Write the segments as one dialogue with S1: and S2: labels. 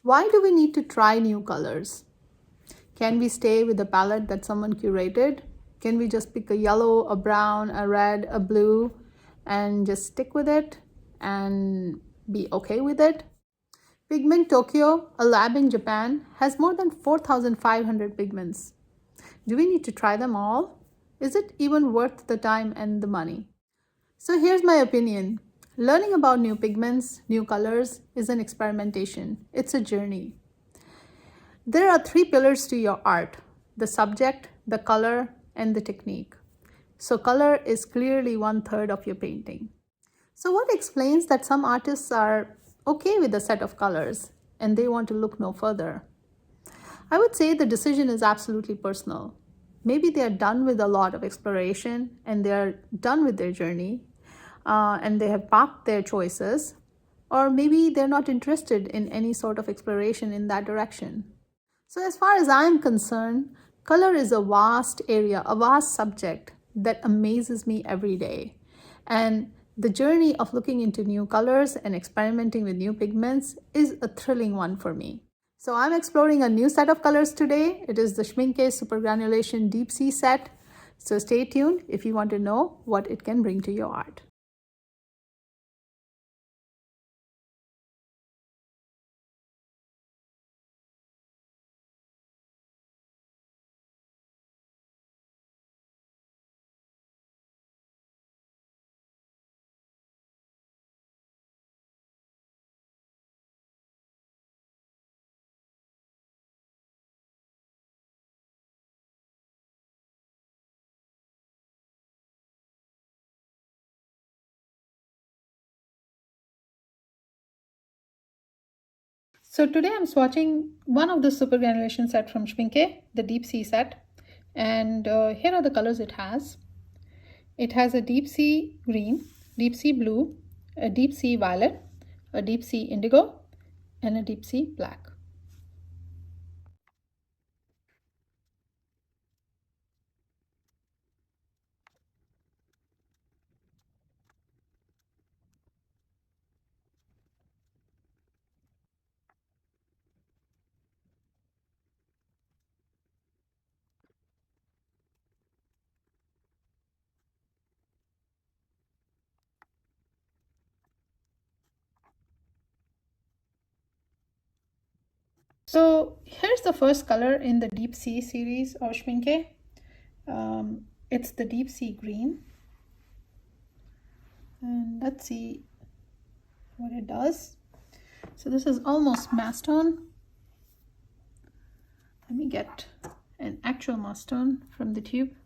S1: Why do we need to try new colors? Can we stay with the palette that someone curated? Can we just pick a yellow, a brown, a red, a blue, and just stick with it and be okay with it? Pigment Tokyo, a lab in Japan, has more than 4,500 pigments. Do we need to try them all? Is it even worth the time and the money? So here's my opinion. Learning about new pigments, new colors is an experimentation. It's a journey. There are three pillars to your art: the subject, the color, and the technique. So color is clearly 1/3 of your painting. So what explains that some artists are okay with a set of colors and they want to look no further? I would say the decision is absolutely personal. Maybe they are done with a lot of exploration and they are done with their journey, and they have parked their choices, or maybe they're not interested in any sort of exploration in that direction. So, as far as I'm concerned, color is a vast area, a vast subject that amazes me every day. And the journey of looking into new colors and experimenting with new pigments is a thrilling one for me. So I'm exploring a new set of colors today. It is the Schmincke Supergranulation Deep Sea set. So stay tuned if you want to know what it can bring to your art. So today I'm swatching one of the Supergranulation set from Schmincke, the Deep Sea set. And here are the colors it has. It has a deep sea green, deep sea blue, a deep sea violet, a deep sea indigo, and a deep sea black. So here's the first color in the Deep Sea series of Schmincke. It's the Deep Sea green. And let's see what it does. So this is almost masked on. Let me get an actual masked on from the tube.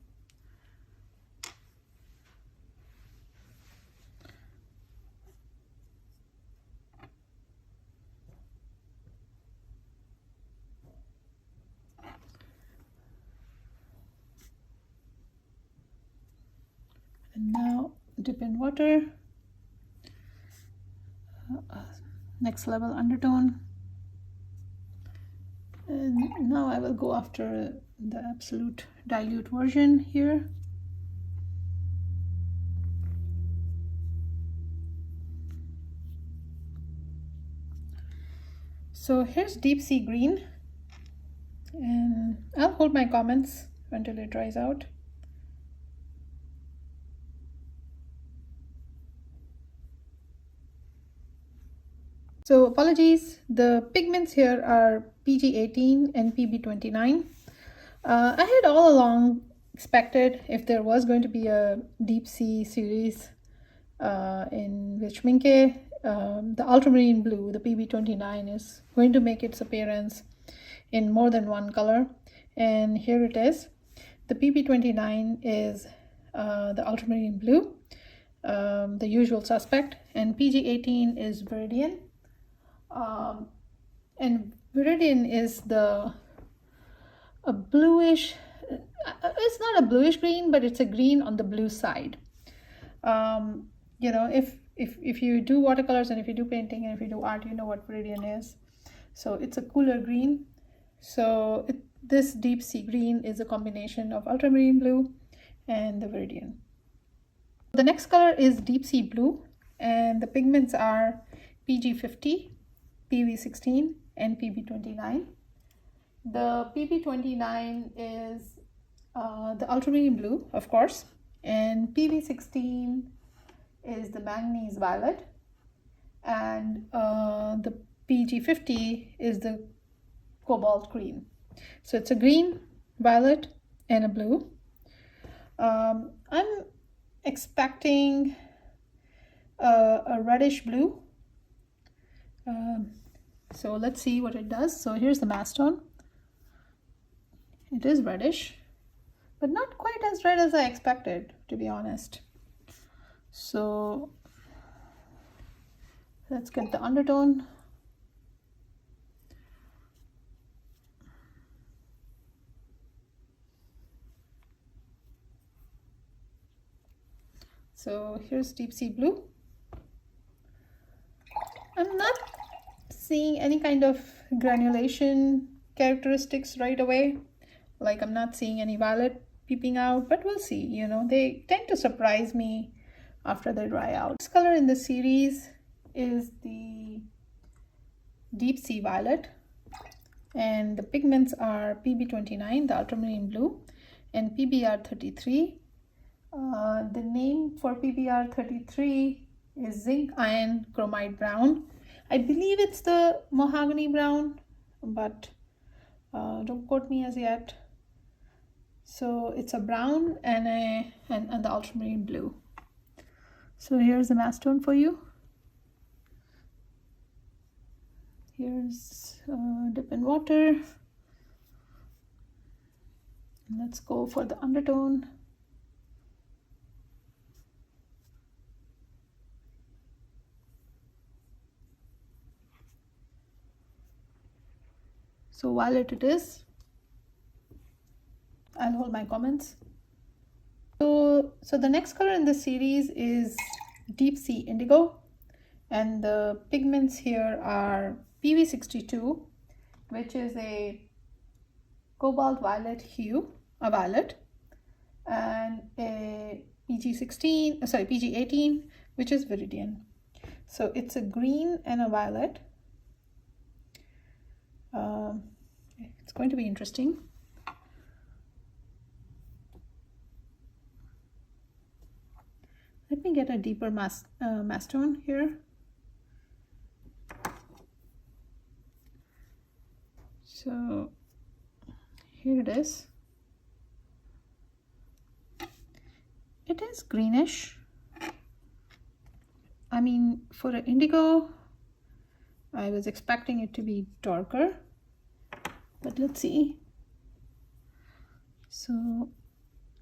S1: And now dip in water. Next level undertone. And now I will go after the absolute dilute version here. So here's Deep Sea green, and I'll hold my comments until it dries out. So apologies, the pigments here are PG18 and PB29. I had all along expected if there was going to be a deep sea series in which Schmincke, the ultramarine blue, the PB29, is going to make its appearance in more than one color. And here it is. The PB29 is the ultramarine blue, the usual suspect, and PG18 is Viridian. And Viridian is a bluish, it's not a bluish green, but it's a green on the blue side. You know, if you do watercolors and if you do painting and if you do art, you know what Viridian is. So it's a cooler green. So this deep sea green is a combination of ultramarine blue and the Viridian. The next color is deep sea blue, and the pigments are PG50, PV16, and PB29. The PB29 is the ultramarine blue, of course, and PB16 is the manganese violet, and the PG50 is the cobalt green. So it's a green, violet, and a blue. I'm expecting a reddish blue. So let's see what it does. So here's the mass tone. It is reddish, but not quite as red as I expected, to be honest. So let's get the undertone. So here's deep sea blue. I'm not seeing any kind of granulation characteristics right away. Like I'm not seeing any violet peeping out, but we'll see. You know, they tend to surprise me after they dry out. This color in the series is the deep sea violet, and the pigments are PB29, the ultramarine blue, and PBR33. The name for PBR33 is zinc iron chromite brown. I believe it's the mahogany brown, but don't quote me as yet. So it's a brown and the ultramarine blue. So here's the mass tone for you. Here's dip in water. Let's go for the undertone. So violet it is. I'll hold my comments. So the next color in the series is deep sea indigo, and the pigments here are PV62, which is a cobalt violet hue, a violet, and a PG18, which is viridian. So it's a green and a violet. It's going to be interesting. Let me get a deeper mass tone here. So here it is. It is greenish. I mean, for an indigo, I was expecting it to be darker, but let's see. So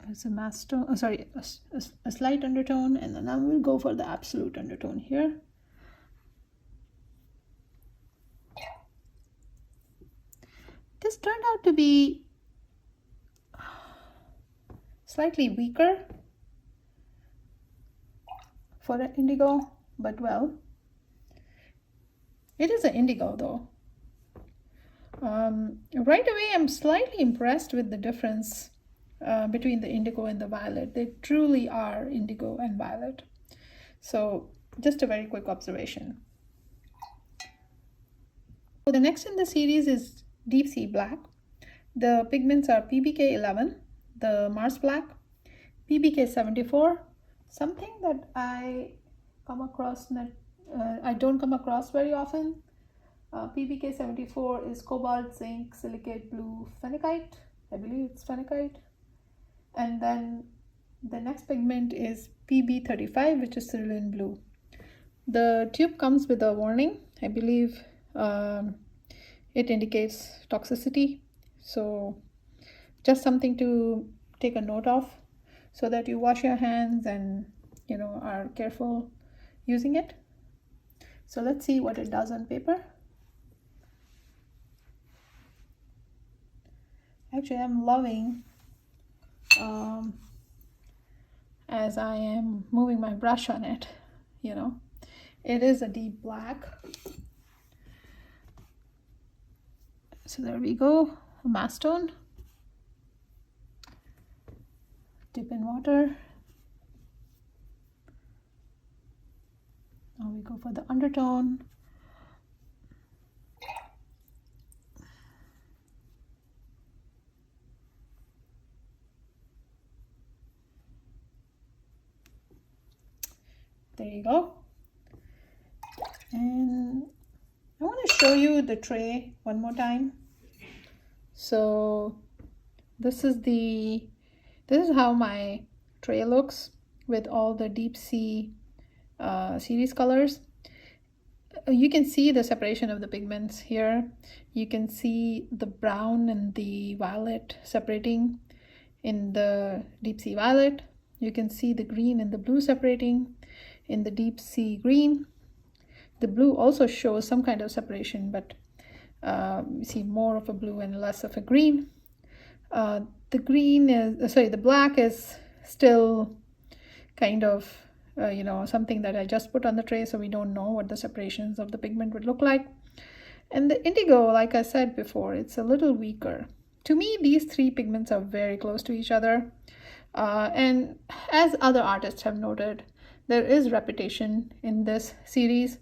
S1: it's a mass tone, a slight undertone, and then I will go for the absolute undertone here. This turned out to be slightly weaker for an indigo, but well, it is an indigo though. Right away, I'm slightly impressed with the difference between the indigo and the violet. They truly are indigo and violet. So just a very quick observation. So the next in the series is deep sea black. The pigments are PBK11, the Mars black, PBK74, something that I don't come across very often. PBK74 is cobalt, zinc, silicate blue, phenakite. I believe it's phenakite. And then the next pigment is PB35, which is cerulean blue. The tube comes with a warning. I believe it indicates toxicity. So just something to take a note of so that you wash your hands and, you know, are careful using it. So let's see what it does on paper. Actually, I'm loving as I am moving my brush on it, you know, it is a deep black. So there we go, a mass tone. Dip in water. Now we go for the undertone. There you go. And I want to show you the tray one more time. So this is how my tray looks with all the deep sea series colors. You can see the separation of the pigments here. You can see the brown and the violet separating in the deep sea violet. You can see the green and the blue separating in the deep sea green. The blue also shows some kind of separation, but you see more of a blue and less of a green. The green is, the black is still kind of, something that I just put on the tray, so we don't know what the separations of the pigment would look like. And the indigo, like I said before, it's a little weaker. To me, these three pigments are very close to each other. And as other artists have noted, there is repetition in this series.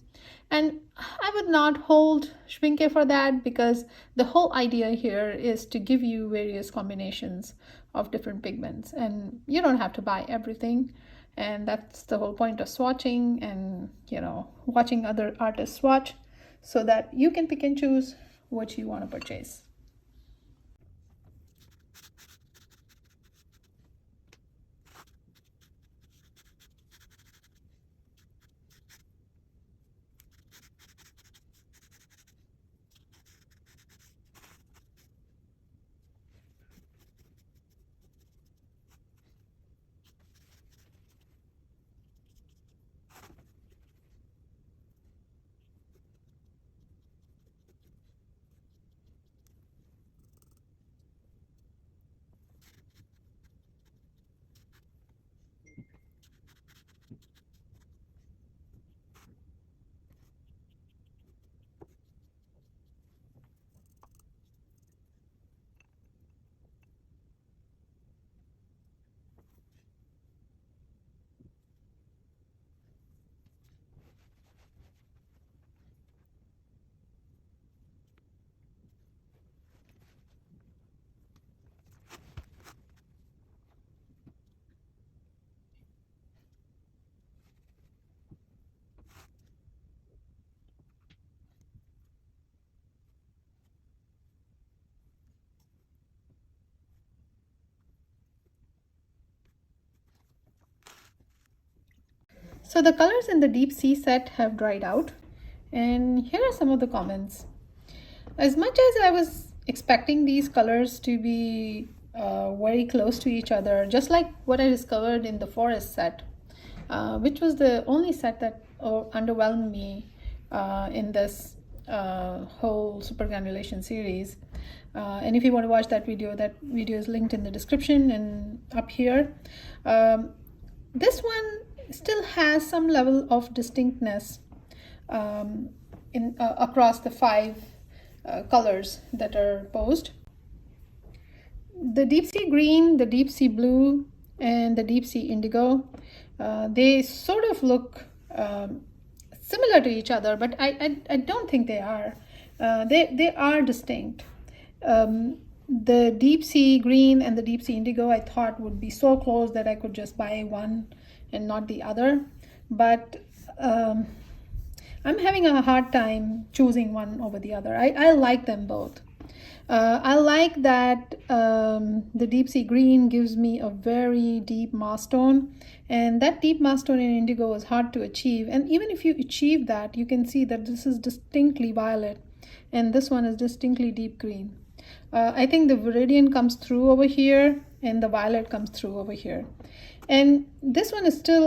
S1: And I would not hold Schmincke for that, because the whole idea here is to give you various combinations of different pigments. And you don't have to buy everything. And that's the whole point of swatching and, watching other artists swatch, so that you can pick and choose what you want to purchase. So the colors in the deep sea set have dried out, and here are some of the comments. As much as I was expecting these colors to be very close to each other, just like what I discovered in the forest set, which was the only set that underwhelmed me in this whole Supergranulation series. And if you want to watch that video is linked in the description and up here. This one still has some level of distinctness across the five colors that are posed. The deep sea green, the deep sea blue, and the deep sea indigo, they sort of look similar to each other, but I don't think they are. They are distinct. The deep sea green and the deep sea indigo I thought would be so close that I could just buy one and not the other, but I'm having a hard time choosing one over the other. I like them both. I like that the deep sea green gives me a very deep moss tone, and that deep moss tone in indigo is hard to achieve. And even if you achieve that, you can see that this is distinctly violet and this one is distinctly deep green. I think the viridian comes through over here and the violet comes through over here. And this one is still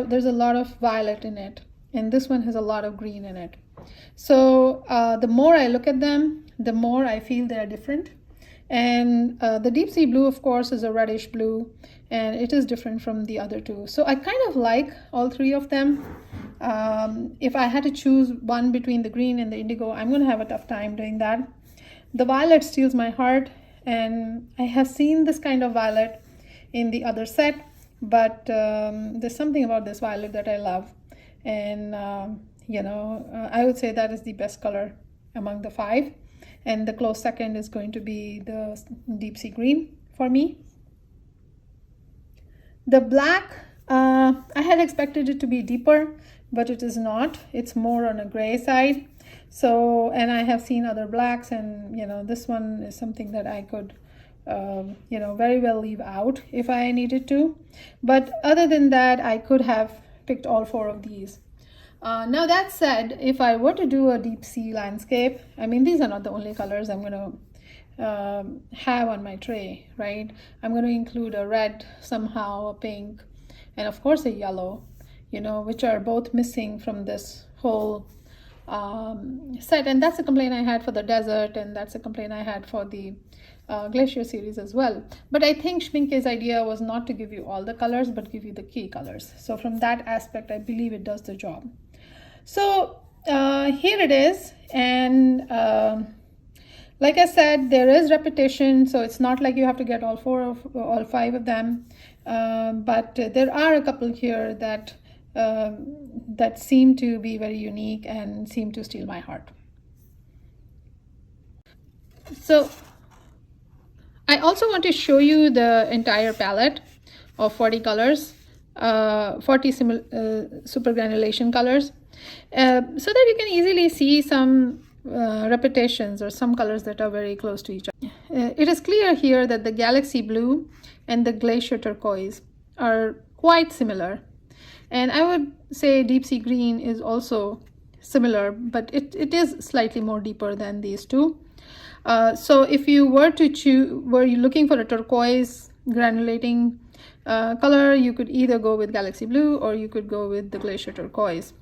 S1: there's a lot of violet in it, and this one has a lot of green in it. So the more I look at them, the more I feel they're different. And the deep sea blue, of course, is a reddish blue, and it is different from the other two. So I kind of like all three of them. If I had to choose one between the green and the indigo, I'm going to have a tough time doing that. The violet steals my heart, and I have seen this kind of violet in the other set, but there's something about this violet that I love. And I would say that is the best color among the five, and the close second is going to be the deep sea green for me. The black I had expected it to be deeper, but it is not. It's more on a gray side. So, and I have seen other blacks, and this one is something that I could very well leave out if I needed to. But other than that, I could have picked all 4 of these. Now that said, if I were to do a deep sea landscape, I mean, these are not the only colors I'm going to have on my tray, right? I'm going to include a red somehow, a pink, and of course a yellow, which are both missing from this whole set. And that's a complaint I had for the desert, and that's a complaint I had for the glacier series as well. But I think Schmincke's idea was not to give you all the colors, but give you the key colors. So from that aspect, I believe it does the job. So here it is, and like I said, there is repetition, so it's not like you have to get all 5 of them, but there are a couple here that seem to be very unique and seem to steal my heart. So I also want to show you the entire palette of 40 colors, 40 supergranulation colors, so that you can easily see some repetitions or some colors that are very close to each other. It is clear here that the galaxy blue and the glacier turquoise are quite similar. And I would say deep sea green is also similar, but it is slightly more deeper than these two. So if you were to choose, were you looking for a turquoise granulating color, you could either go with galaxy blue or you could go with the glacier turquoise.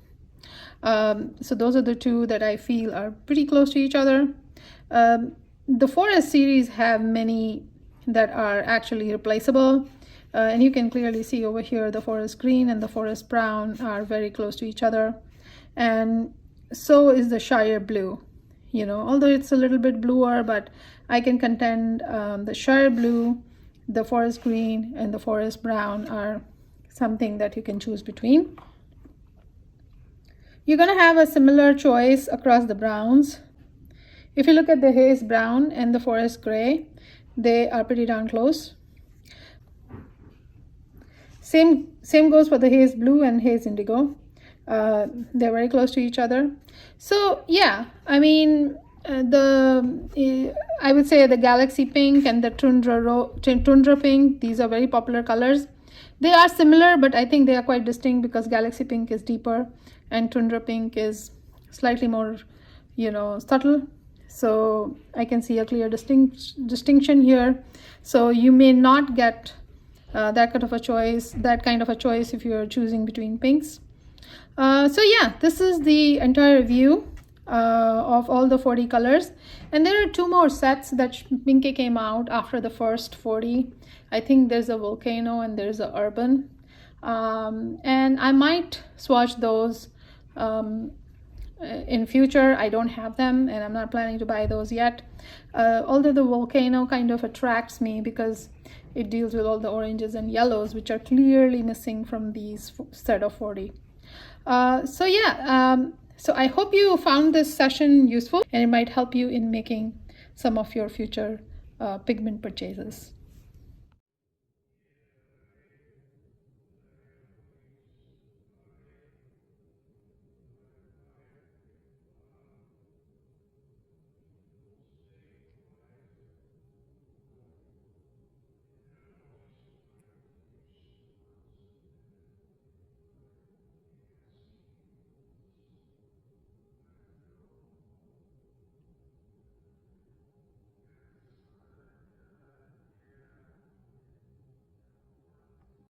S1: So those are the two that I feel are pretty close to each other. The forest series have many that are actually replaceable. And you can clearly see over here the forest green and the forest brown are very close to each other. And so is the Shire blue. Although it's a little bit bluer, but I can contend the Shire blue, the forest green, and the forest brown are something that you can choose between. You're going to have a similar choice across the browns. If you look at the haze brown and the forest gray, they are pretty darn close. Same goes for the haze blue and haze indigo. They're very close to each other. So yeah, I mean, I would say the galaxy pink and the tundra pink, these are very popular colors. They are similar, but I think they are quite distinct because galaxy pink is deeper and tundra pink is slightly more, subtle. So I can see a clear distinction here. So you may not get that kind of a choice if you're choosing between pinks. So yeah, this is the entire view of all the 40 colors, and there are 2 more sets that Schmincke came out after the first 40. I think there's a volcano and there's a urban, and I might swatch those in future. I don't have them and I'm not planning to buy those yet, although the volcano kind of attracts me because it deals with all the oranges and yellows, which are clearly missing from these set of 40. So yeah, so I hope you found this session useful and it might help you in making some of your future pigment purchases.